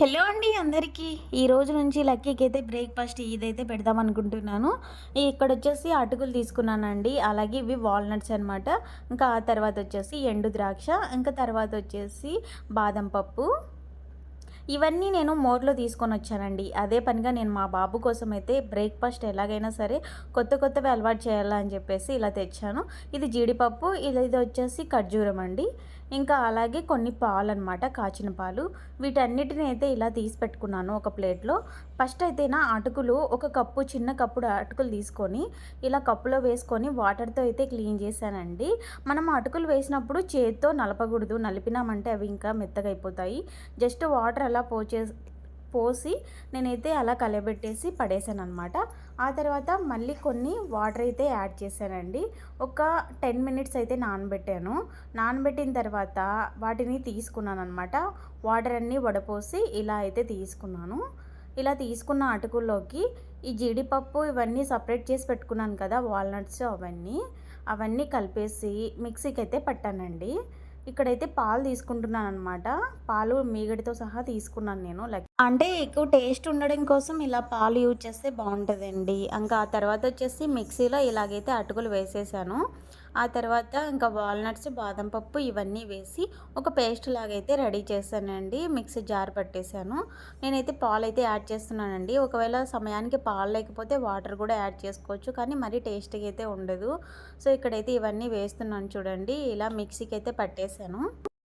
Hello అండి అందరికీ. ఈ రోజు నుంచి లక్కీకి అయితే బ్రేక్‌ఫాస్ట్ ఇదైతే పెడదామనుకుంటున్నాను. ఇక్కడొచ్చేసి అటుకులు తీసుకున్నానండి. అలాగే ఇవి వాల్‌నట్స్ అనమాట. ఇంకా ఆ తర్వాతొచ్చేసి ఎండు ద్రాక్ష, ఇంకా తర్వాతొచ్చేసి బాదం పప్పు. ఇవన్నీ నేను మోర్‌లో తీసుకొనొచ్చానండి. అదే పనిగా నేను మా బాబు కోసమైతే బ్రేక్‌ఫాస్ట్ ఎలాగైనా సరే కొత్తవి అలవాటు చేయాలా అని చెప్పేసి ఇలా తెచ్చాను. ఇది జీడిపప్పు, ఇదొచ్చేసి ఖర్జూరం అండి. ఇంకా అలాగే కొన్ని పాలనమాట, కాచిన పాలు. వీటన్నిటిని అయితే ఇలా తీసి పెట్టుకున్నాను ఒక ప్లేట్‌లో. ఫస్ట్ అయితే అటుకులు ఒక కప్పు, చిన్న కప్పుడు అటుకులు తీసుకొని ఇలా కప్పులో వేసుకొని వాటర్‌తో అయితే క్లీన్ చేశానండి. మనం అటుకులు వేసినప్పుడు చేత్తో నలపకూడదు. నలిపినామంటే అవి ఇంకా మెత్తగైపోతాయి. జస్ట్ వాటర్ అలా పోసి నేనైతే అలా కలయబెట్టేసి పడేసాననమాట. ఆ తర్వాత మళ్ళీ కొన్ని వాటర్ అయితే యాడ్ చేశానండి. ఒక 10 మినిట్స్ అయితే నానబెట్టాను. నానబెట్టిన తర్వాత వాటిని తీసుకున్నాననమాట. వాటర్ అన్నీ వడపోసి ఇలా అయితే తీసుకున్నాను. ఇలా తీసుకున్న అటుకుల్లోకి ఈ జీడిపప్పు ఇవన్నీ సపరేట్ చేసి పెట్టుకున్నాను కదా, వాల్నట్స్ అవన్నీ కలిపేసి మిక్సీకి అయితే పట్టానండి. ఇక్కడైతే పాలు తీసుకుంటున్నాననమాట. పాలు మీగడతో సహా తీసుకున్నాను నేను. అంటే ఎక్కువ టేస్ట్ ఉండడం కోసం ఇలా పాలు యూజ్ చేస్తే బావుంటదండి. ఇంకా ఆ తర్వాతొచ్చేసి మిక్సీలో ఇలాగైతే అటుకులు వేసేసాను. ఆ తర్వాత ఇంకా వాల్నట్స్, బాదం పప్పు ఇవన్నీ వేసి ఒక పేస్ట్ లాగైతే రెడీ చేశానండి. మిక్సీ జార్ పట్టేసాను. నేనైతే పాలైతే యాడ్ చేస్తున్నానండి. ఒకవేళ సమయానికి పాలు లేకపోతే వాటర్ కూడా యాడ్ చేసుకోవచ్చు. కానీ మరీ టేస్టీగా అయితే ఉండదు. సో, ఇక్కడైతే ఇవన్నీ వేస్తున్నాను చూడండి. ఇలా మిక్సీకి అయితే పట్టేసాను.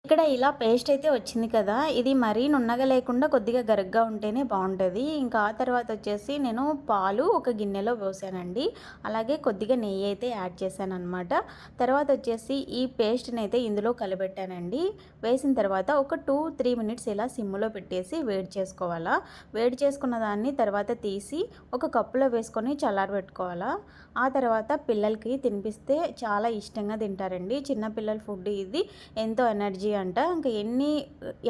ఇక్కడ ఇలా పేస్ట్ అయితే వచ్చింది కదా, ఇది మరీ నున్నగా లేకుండా కొద్దిగా గరుగ్గా ఉంటేనే బావుంటది. ఇంకా ఆ తర్వాతొచ్చేసి నేను పాలు ఒక గిన్నెలో పోసానండి. అలాగే కొద్దిగా నెయ్యి అయితే యాడ్ చేశాననమాట. తర్వాతొచ్చేసి ఈ పేస్ట్‌నైతే ఇందులో కలబెట్టానండి. వేసిన తర్వాత ఒక 2, 3 మినిట్స్ ఇలా సిమ్‌లో పెట్టేసి వేడి చేసుకోవాలా. వేడి చేసుకున్న దాన్ని తర్వాత తీసి ఒక కప్పులో వేసుకొని చల్లారబెట్టుకోవాలా. ఆ తర్వాత పిల్లలకి తినిపిస్తే చాలా ఇష్టంగా తింటారండి. చిన్న పిల్లల ఫుడ్ ఇది. ఎంతో ఎనర్జీ అంట. ఇంకా ఎన్ని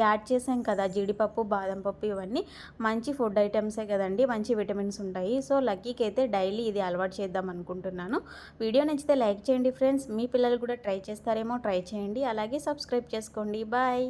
యాడ్ చేసాం కదా, జీడిపప్పు, బాదం పప్పు ఇవన్నీ మంచి ఫుడ్ ఐటమ్సే కదండీ. మంచి విటమిన్స్ ఉంటాయి. సో, లక్కీకి అయితే డైలీ ఇది అలవాటు చేద్దాం అనుకుంటున్నాను. వీడియో నచ్చితే లైక్ చేయండి ఫ్రెండ్స్. మీ పిల్లలు కూడా ట్రై చేస్తారేమో, ట్రై చేయండి. అలాగే సబ్స్క్రైబ్ చేసుకోండి. బాయ్.